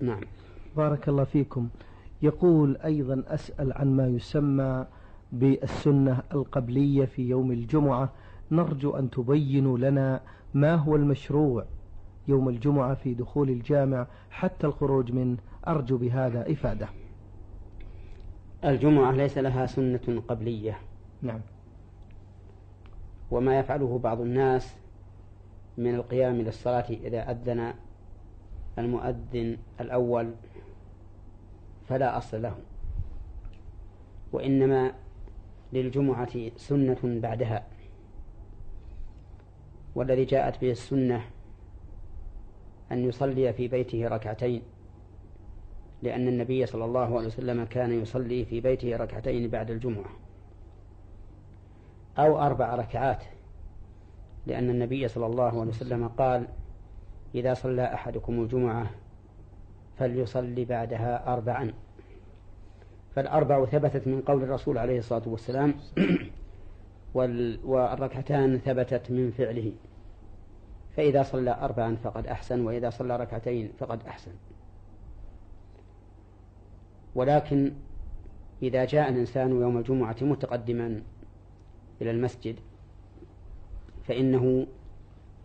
نعم. بارك الله فيكم. يقول أيضا أسأل عن ما يسمى بالسنة القبلية في يوم الجمعة، نرجو أن تبينوا لنا ما هو المشروع يوم الجمعة في دخول الجامع حتى الخروج منه، أرجو بهذا إفادة. الجمعة ليس لها سنة قبلية. نعم. وما يفعله بعض الناس من القيام للصلاة إذا أذن المؤذن الأول فلا أصل له، وإنما للجمعة سنة بعدها، والذي جاءت به السنة أن يصلي في بيته ركعتين، لأن النبي صلى الله عليه وسلم كان يصلي في بيته ركعتين بعد الجمعة، أو 4 ركعات، لأن النبي صلى الله عليه وسلم قال: إذا صلى أحدكم الجمعة فليصلي بعدها 4. فال4 ثبتت من قول الرسول عليه الصلاة والسلام، والركعتان ثبتت من فعله، فإذا صلى 4 فقد أحسن، وإذا صلى ركعتين فقد أحسن. ولكن إذا جاء الإنسان يوم الجمعة متقدما إلى المسجد فإنه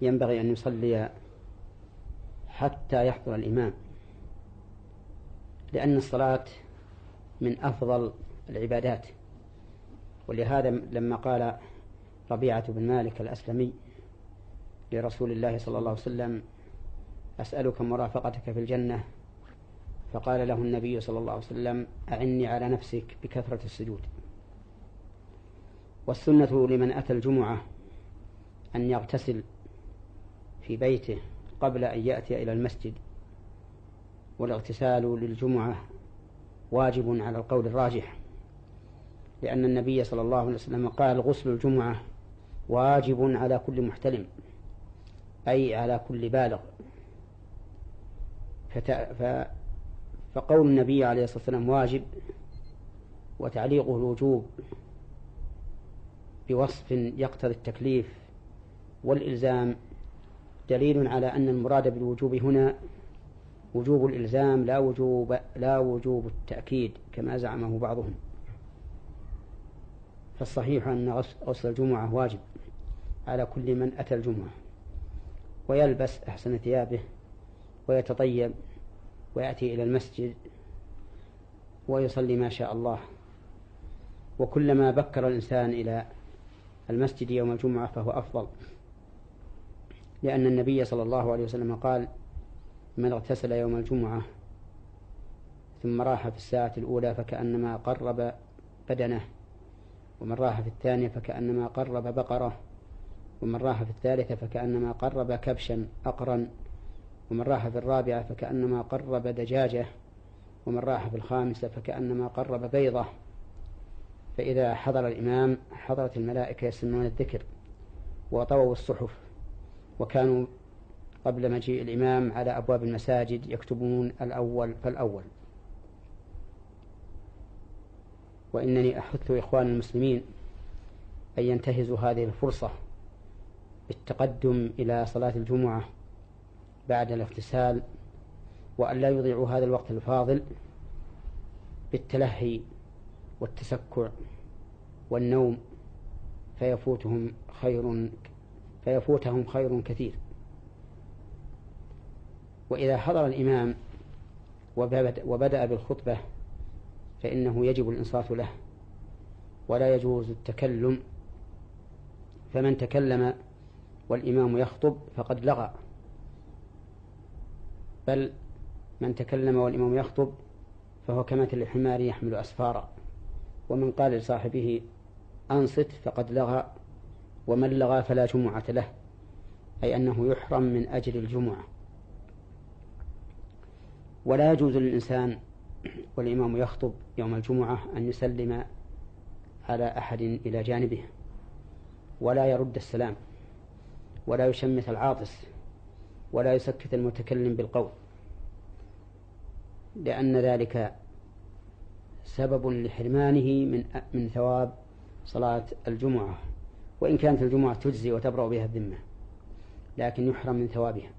ينبغي أن يصلي حتى يحضر الإمام، لأن الصلاة من أفضل العبادات. ولهذا لما قال ربيعة بن مالك الأسلمي لرسول الله صلى الله عليه وسلم: أسألك مرافقتك في الجنة، فقال له النبي صلى الله عليه وسلم: أعني على نفسك بكثرة السجود. والسنة لمن أتى الجمعة أن يغتسل في بيته قبل أن يأتي إلى المسجد، والاغتسال للجمعة واجب على القول الراجح، لأن النبي صلى الله عليه وسلم قال: غسل الجمعة واجب على كل محتلم، أي على كل بالغ. فقول النبي عليه الصلاة والسلام واجب وتعليقه الوجوب بوصف يقتضي التكليف والإلزام دليل على أن المراد بالوجوب هنا وجوب الإلزام لا وجوب التأكيد كما زعمه بعضهم. فالصحيح أن غسل الجمعة واجب على كل من أتى الجمعة، ويلبس أحسن ثيابه ويتطيب ويأتي إلى المسجد ويصلي ما شاء الله. وكلما بكر الإنسان إلى المسجد يوم الجمعة فهو أفضل، لأن النبي صلى الله عليه وسلم قال: من اغتسل يوم الجمعة ثم راح في الساعة الأولى فكأنما قرب بدنه، ومن راح في الثانية فكأنما قرب بقرة، ومن راح في الثالثة فكأنما قرب كبشا أقرا، ومن راح في الرابعة فكأنما قرب دجاجة، ومن راح في الخامسة فكأنما قرب بيضة. فإذا حضر الإمام حضرت الملائكة يسمعون الذكر وطووا الصحف، وكانوا قبل مجيء الإمام على أبواب المساجد يكتبون الأول فالأول. وإنني أحث إخوان المسلمين أن ينتهزوا هذه الفرصة بالتقدم إلى صلاة الجمعة بعد الاغتسال، وأن لا يضيعوا هذا الوقت الفاضل بالتلهي والتسكع والنوم فيفوتهم خير كثير. وإذا حضر الإمام وبدأ بالخطبة فإنه يجب الإنصات له ولا يجوز التكلم، فمن تكلم والإمام يخطب فقد لغى، بل من تكلم والإمام يخطب فهو كمثل الحمار يحمل أسفارا، ومن قال لصاحبه أنصت فقد لغى، ومن لغى فلا جمعة له، أي أنه يحرم من أجل الجمعة. ولا يجوز للإنسان والإمام يخطب يوم الجمعة أن يسلم على أحد إلى جانبه، ولا يرد السلام، ولا يشمت العاطس، ولا يسكت المتكلم بالقول، لأن ذلك سبب لحرمانه من ثواب صلاة الجمعة، وإن كانت الجمعة تجزي وتبرأ بها الذمة، لكن يحرم من ثوابها.